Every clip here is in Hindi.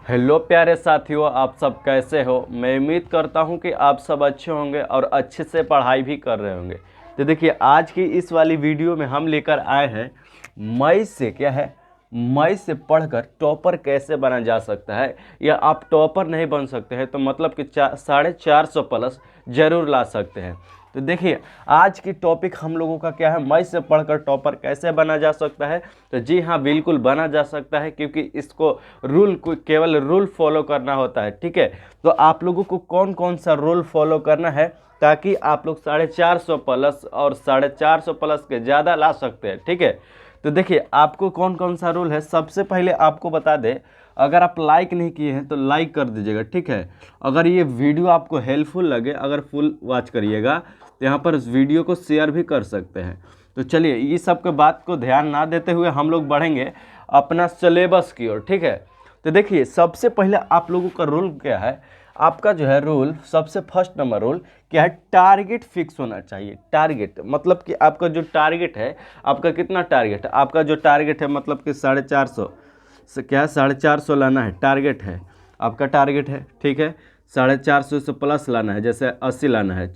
हेलो प्यारे साथियों, आप सब कैसे हो। मैं उम्मीद करता हूं कि आप सब अच्छे होंगे और अच्छे से पढ़ाई भी कर रहे होंगे। तो देखिए, आज की इस वाली वीडियो में हम लेकर आए हैं मई से पढ़कर टॉपर कैसे बना जा सकता है, या आप टॉपर नहीं बन सकते हैं तो मतलब कि 450 प्लस जरूर ला सकते हैं। तो देखिए, आज की टॉपिक हम लोगों का क्या है, मई से पढ़कर टॉपर कैसे बना जा सकता है। तो जी हाँ, बिल्कुल बना जा सकता है, क्योंकि इसको केवल रूल फॉलो करना होता है। ठीक है, तो आप लोगों को कौन कौन सा रूल फॉलो करना है ताकि आप लोग 450 प्लस और 450 प्लस के ज़्यादा ला सकते हैं। ठीक है, तो देखिए आपको कौन कौन सा रूल है। सबसे पहले आपको बता दें, अगर आप लाइक नहीं किए हैं तो लाइक कर दीजिएगा। ठीक है, अगर ये वीडियो आपको हेल्पफुल लगे, अगर फुल वॉच करिएगा तो यहाँ पर इस वीडियो को शेयर भी कर सकते हैं। तो चलिए, ये सब के बात को ध्यान ना देते हुए हम लोग बढ़ेंगे अपना सिलेबस की ओर। ठीक है, तो देखिए सबसे पहले आप लोगों का रूल क्या है, आपका जो है रूल, सबसे फर्स्ट नंबर रूल क्या है, टारगेट फिक्स होना चाहिए। टारगेट मतलब कि आपका जो टारगेट है, आपका कितना टारगेट है, आपका जो टारगेट है मतलब कि 450 से क्या है, 450 लाना है, टारगेट है आपका, टारगेट है। ठीक है, 450 से प्लस लाना है, जैसे 80 लाना है,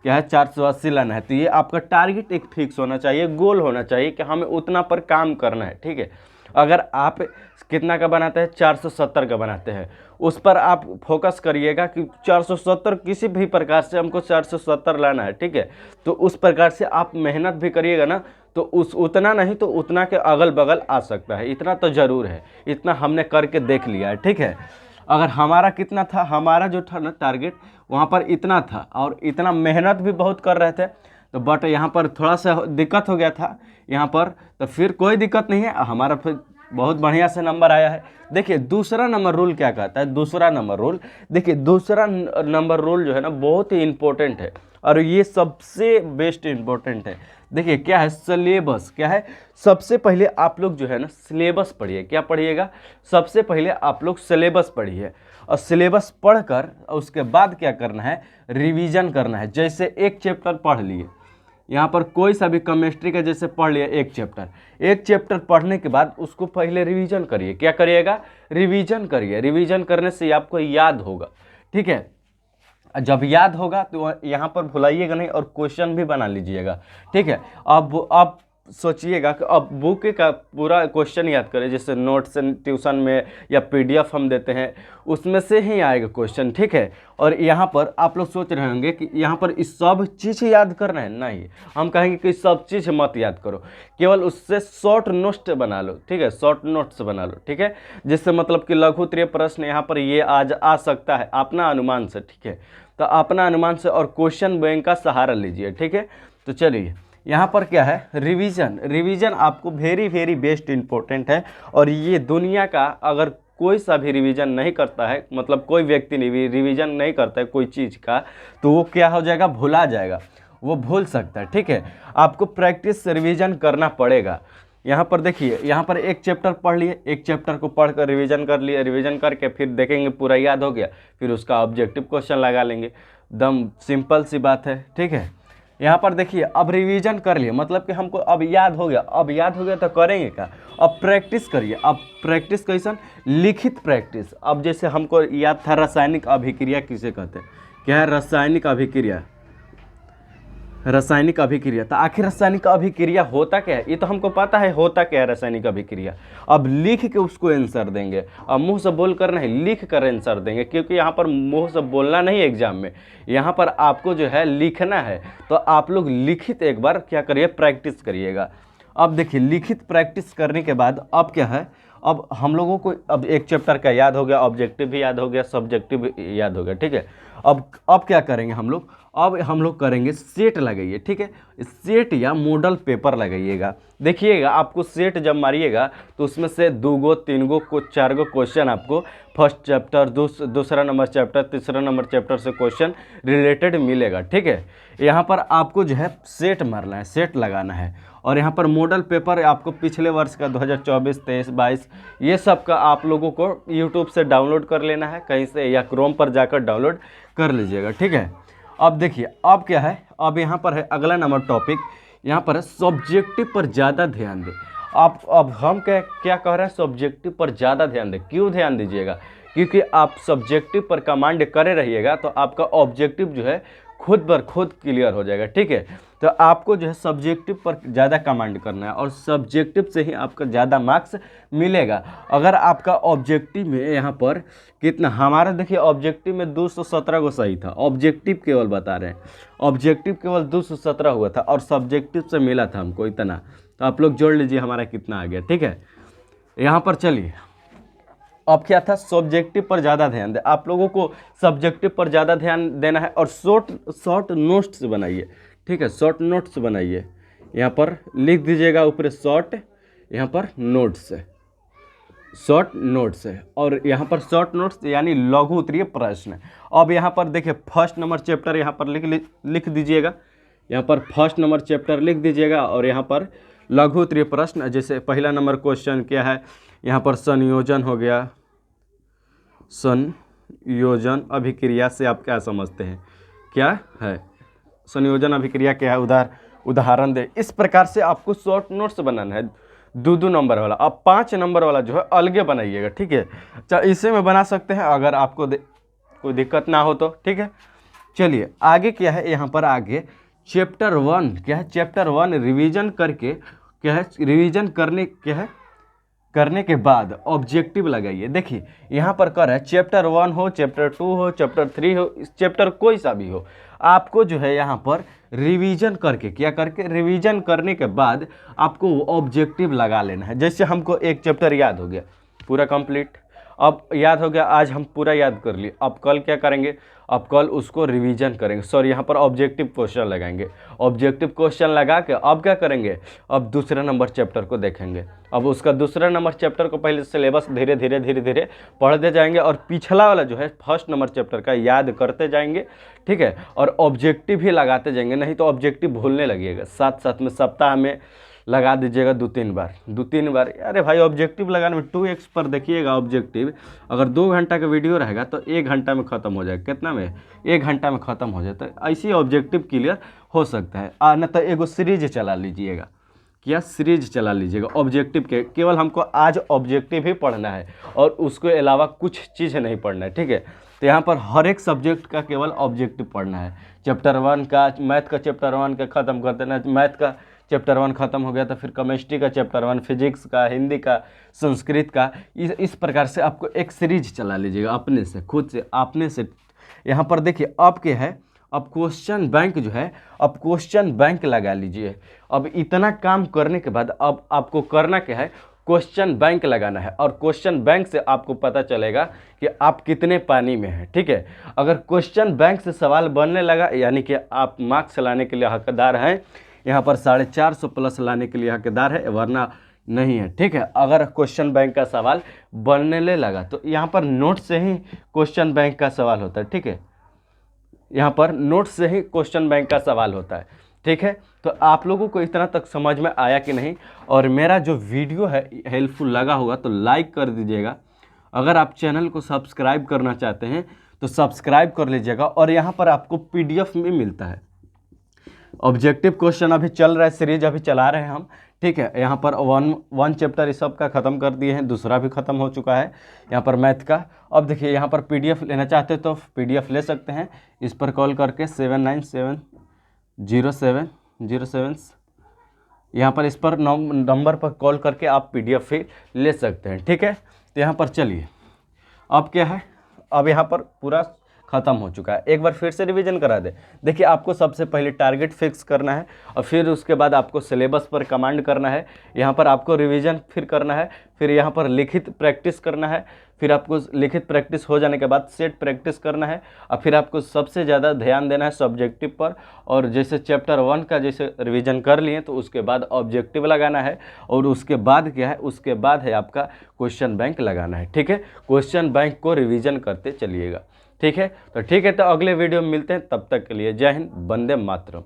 क्या है 480 लाना है। तो ये आपका टारगेट एक फिक्स होना चाहिए, गोल होना चाहिए कि हमें उतना पर काम करना है। ठीक है, अगर आप कितना का बनाते हैं, 470 का बनाते हैं, उस पर आप फोकस करिएगा कि 470 किसी भी प्रकार से हमको 470 लाना है। ठीक है, तो उस प्रकार से आप मेहनत भी करिएगा ना, तो उस उतना नहीं तो उतना के अगल बगल आ सकता है। इतना तो ज़रूर है, इतना हमने करके देख लिया है। ठीक है, अगर हमारा कितना था, हमारा जो था ना टारगेट, वहाँ पर इतना था और इतना मेहनत भी बहुत कर रहे थे, तो बट यहाँ पर थोड़ा सा दिक्कत हो गया था यहाँ पर। तो फिर कोई दिक्कत नहीं है, हमारा फिर बहुत बढ़िया से नंबर आया है। देखिए दूसरा नंबर रूल क्या कहता है, दूसरा नंबर रूल, देखिए दूसरा नंबर रूल जो है ना बहुत ही इम्पोर्टेंट है और ये सबसे बेस्ट इम्पोर्टेंट है। देखिए क्या है, सिलेबस क्या है। सबसे पहले आप लोग जो है ना सिलेबस पढ़िए। क्या पढ़िएगा, सबसे पहले आप लोग सिलेबस पढ़िए और सिलेबस पढ़कर उसके बाद क्या करना है, रिवीजन करना है। जैसे एक चैप्टर पढ़ लिए, यहाँ पर कोई सा भी केमिस्ट्री का जैसे पढ़ लिया एक चैप्टर पढ़ने के बाद उसको पहले रिवीजन करिए। क्या करिएगा, रिवीजन करिए। रिवीजन करने से आपको याद होगा। ठीक है, जब याद होगा तो यहाँ पर भुलाइएगा नहीं और क्वेश्चन भी बना लीजिएगा। ठीक है, अब आप सोचिएगा कि अब बुक का पूरा क्वेश्चन याद करें, जैसे नोट्स ट्यूशन में या पीडीएफ हम देते हैं उसमें से ही आएगा क्वेश्चन। ठीक है, और यहाँ पर आप लोग सोच रहे होंगे कि यहाँ पर इस सब चीज़ याद करना है। नहीं, हम कहेंगे कि सब चीज़ मत याद करो, केवल उससे शॉर्ट नोट्स बना लो। ठीक है, शॉर्ट नोट्स बना लो। ठीक है, जिससे मतलब कि लघु उत्तरीय प्रश्न यहाँ पर ये आज आ सकता है अपना अनुमान से। ठीक है, तो अपना अनुमान से और क्वेश्चन बैंक का सहारा लीजिए। ठीक है, तो चलिए यहाँ पर क्या है, रिवीजन आपको वेरी बेस्ट इम्पोर्टेंट है। और ये दुनिया का अगर कोई सा भी रिवीजन नहीं करता है, मतलब कोई व्यक्ति रिवीजन नहीं करता है कोई चीज़ का, तो वो क्या हो जाएगा, भुला जाएगा, वो भूल सकता है। ठीक है, आपको प्रैक्टिस रिवीजन करना पड़ेगा। यहाँ पर देखिए, यहाँ पर एक चैप्टर पढ़ लिए, एक चैप्टर को पढ़कर रिवीजन कर लिए, रिवीजन करके फिर देखेंगे पूरा याद हो गया, फिर उसका ऑब्जेक्टिव क्वेश्चन लगा लेंगे। दम सिंपल सी बात है। ठीक है, यहाँ पर देखिए अब रिवीजन कर लिए, मतलब कि हमको अब याद हो गया। अब याद हो गया तो करेंगे क्या, अब प्रैक्टिस करिए। अब प्रैक्टिस कैसन, लिखित प्रैक्टिस। अब जैसे हमको याद था रासायनिक अभिक्रिया किसे कहते हैं, क्या है, रासायनिक अभिक्रिया, रासायनिक अभिक्रिया। तो आखिर रासायनिक अभिक्रिया होता क्या है, ये तो हमको पता है होता क्या है रासायनिक अभिक्रिया। अब लिख के उसको आंसर देंगे, अब मुंह से बोल कर नहीं, लिख कर आंसर देंगे, क्योंकि यहाँ पर मुंह से बोलना नहीं एग्जाम में, यहाँ पर आपको जो है लिखना है। तो आप लोग लिखित एक बार क्या करिए, प्रैक्टिस करिएगा। अब देखिए लिखित प्रैक्टिस करने के बाद अब क्या है, अब हम लोगों को अब एक चैप्टर का याद हो गया, ऑब्जेक्टिव भी याद हो गया, सब्जेक्टिव भी याद हो गया। ठीक है, अब क्या करेंगे हम लोग, अब हम लोग करेंगे सेट लगाइए। ठीक है, सेट या मॉडल पेपर लगाइएगा। देखिएगा आपको सेट जब मारिएगा तो उसमें से 2 गो 3 गो 4 गो क्वेश्चन आपको फर्स्ट चैप्टर, दूसरा नंबर चैप्टर, तीसरा नंबर चैप्टर से क्वेश्चन रिलेटेड मिलेगा। ठीक है, यहाँ पर आपको जो है सेट मारना है, सेट लगाना है। और यहाँ पर मॉडल पेपर आपको पिछले वर्ष का 2024, 23, 22 ये सब का आप लोगों को यूट्यूब से डाउनलोड कर लेना है कहीं से, या क्रोम पर जाकर डाउनलोड कर लीजिएगा। ठीक है, अब देखिए अब क्या है, अब यहाँ पर है अगला नंबर टॉपिक, यहाँ पर है सब्जेक्टिव पर ज़्यादा ध्यान दें। आप अब हम क्या क्या कह रहे हैं, सब्जेक्टिव पर ज़्यादा ध्यान दें। क्यों ध्यान दीजिएगा, क्योंकि आप सब्जेक्टिव पर कमांड करे रहिएगा तो आपका ऑब्जेक्टिव जो है खुद बर खुद क्लियर हो जाएगा, ठीक है। तो आपको जो है सब्जेक्टिव पर ज़्यादा कमांड करना है और सब्जेक्टिव से ही आपका ज़्यादा मार्क्स मिलेगा। अगर आपका ऑब्जेक्टिव में यहाँ पर कितना, हमारा देखिए ऑब्जेक्टिव में 217 को सही था, ऑब्जेक्टिव केवल बता रहे हैं, ऑब्जेक्टिव केवल 217 हुआ था और सब्जेक्टिव से मिला था हमको इतना। तो आप लोग जोड़ लीजिए हमारा कितना आ गया, ठीक है। यहाँ पर चलिए, अब क्या था, सब्जेक्टिव पर ज़्यादा ध्यान दें। आप लोगों को सब्जेक्टिव पर ज़्यादा ध्यान देना है और शॉर्ट नोट्स बनाइए, ठीक है, शॉर्ट नोट्स बनाइए। यहाँ पर लिख दीजिएगा ऊपर शॉर्ट, यहाँ पर नोट्स है, शॉर्ट नोट्स है। और यहाँ पर शॉर्ट नोट्स यानी लघु उत्तरीय प्रश्न। अब यहाँ पर देखिए फर्स्ट नंबर चैप्टर यहाँ पर लिख दीजिएगा, यहाँ पर फर्स्ट नंबर चैप्टर लिख दीजिएगा और यहाँ पर लघु उत्तरीय प्रश्न। जैसे पहला नंबर क्वेश्चन क्या है, यहाँ पर संयोजन हो गया, संयोजन अभिक्रिया से आप क्या समझते हैं, क्या है संयोजन अभिक्रिया, क्या है, उदाहरण दे। इस प्रकार से आपको शॉर्ट नोट्स बनाना है, 2 नंबर वाला। अब 5 नंबर वाला जो है अलगे बनाइएगा, ठीक है। इसे में बना सकते हैं अगर आपको कोई दिक्कत ना हो तो, ठीक है। चलिए आगे क्या है, यहाँ पर आगे चैप्टर 1 क्या है, चैप्टर 1 रिवीजन करके क्या है, रिवीजन करने क्या है, करने के बाद ऑब्जेक्टिव लगाइए। देखिए यहाँ पर कर है चैप्टर 1 हो, चैप्टर 2 हो, चैप्टर 3 हो, चैप्टर कोई सा भी हो, आपको जो है यहाँ पर रिवीजन करके क्या करके, रिवीजन करने के बाद आपको ऑब्जेक्टिव लगा लेना है। जैसे हमको एक चैप्टर याद हो गया पूरा कंप्लीट, अब याद हो गया, आज हम पूरा याद कर लिए, अब कल क्या करेंगे, अब कल उसको रिवीजन करेंगे, सॉरी यहाँ पर ऑब्जेक्टिव क्वेश्चन लगाएंगे। ऑब्जेक्टिव क्वेश्चन लगा के अब क्या करेंगे, अब दूसरा नंबर चैप्टर को देखेंगे। अब उसका दूसरा नंबर चैप्टर को पहले सिलेबस धीरे धीरे पढ़ते जाएंगे और पिछला वाला जो है फर्स्ट नंबर चैप्टर का याद करते जाएंगे, ठीक है। और ऑब्जेक्टिव ही लगाते जाएंगे, नहीं तो ऑब्जेक्टिव भूलने लगिएगा। साथ साथ में सप्ताह में लगा दीजिएगा 2-3 बार। अरे भाई ऑब्जेक्टिव लगाने में 2x पर देखिएगा ऑब्जेक्टिव, अगर 2 घंटा का वीडियो रहेगा तो 1 घंटा में ख़त्म हो जाएगा। कितना में, 1 घंटा में ख़त्म हो जाता है। ऐसे ऑब्जेक्टिव क्लियर हो सकता है। न तो एगो सीरीज चला लीजिएगा, क्या सीरीज चला लीजिएगा ऑब्जेक्टिव के, केवल हमको आज ऑब्जेक्टिव ही पढ़ना है और उसके अलावा कुछ चीज़ नहीं पढ़ना है, ठीक है। तो यहाँ पर हर एक सब्जेक्ट का केवल ऑब्जेक्टिव पढ़ना है। चैप्टर 1 का, मैथ का चैप्टर 1 का ख़त्म कर देना, मैथ का चैप्टर 1 ख़त्म हो गया तो फिर केमिस्ट्री का चैप्टर 1, फिजिक्स का, हिंदी का, संस्कृत का, इस प्रकार से आपको एक सीरीज चला लीजिएगा अपने से, खुद से, आपने से। यहाँ पर देखिए अब क्या है, अब क्वेश्चन बैंक जो है, अब क्वेश्चन बैंक लगा लीजिए। अब इतना काम करने के बाद अब आपको करना क्या है, क्वेश्चन बैंक लगाना है और क्वेश्चन बैंक से आपको पता चलेगा कि आप कितने पानी में हैं, ठीक है। अगर क्वेश्चन बैंक से सवाल बनने लगा यानी कि आप मार्क्स लाने के लिए हकदार हैं, यहाँ पर 450 प्लस लाने के लिए हकदार है, वरना नहीं है, ठीक है। अगर क्वेश्चन बैंक का सवाल बनने लगा तो यहाँ पर नोट से ही क्वेश्चन बैंक का सवाल होता है, ठीक है। यहाँ पर नोट से ही क्वेश्चन बैंक का सवाल होता है, ठीक है। तो आप लोगों को इतना तक समझ में आया कि नहीं, और मेरा जो वीडियो है हेल्पफुल लगा होगा तो लाइक कर दीजिएगा। अगर आप चैनल को सब्सक्राइब करना चाहते हैं तो सब्सक्राइब कर लीजिएगा। और यहाँ पर आपको PDF में मिलता है ऑब्जेक्टिव क्वेश्चन, अभी चल रहा है, सीरीज अभी चला रहे हैं हम, ठीक है। यहाँ पर 1 चैप्टर इस सब का ख़त्म कर दिए हैं, दूसरा भी ख़त्म हो चुका है यहाँ पर मैथ का। अब देखिए यहाँ पर PDF लेना चाहते तो PDF ले सकते हैं, इस पर कॉल करके 79707070, यहाँ पर इस पर नंबर पर कॉल करके आप PDF भी ले सकते हैं, ठीक है। तो यहाँ पर चलिए अब क्या है, अब यहाँ पर पूरा ख़त्म हो चुका है। एक बार फिर से रिवीजन करा दे। देखिए आपको सबसे पहले टारगेट फिक्स करना है और फिर उसके बाद आपको सिलेबस पर कमांड करना है। यहाँ पर आपको रिवीजन फिर करना है, फिर यहाँ पर लिखित प्रैक्टिस करना है, फिर आपको लिखित प्रैक्टिस हो जाने के बाद सेट प्रैक्टिस करना है और फिर आपको सबसे ज़्यादा ध्यान देना है सब्जेक्टिव पर। और जैसे चैप्टर 1 का जैसे रिवीजन कर लिए तो उसके बाद ऑब्जेक्टिव लगाना है और उसके बाद क्या है, उसके बाद है आपका क्वेश्चन बैंक लगाना है, ठीक है। क्वेश्चन बैंक को रिवीजन करते चलिएगा, ठीक है। तो ठीक है, तो अगले वीडियो में मिलते हैं, तब तक के लिए जय हिंद, वंदे मातरम।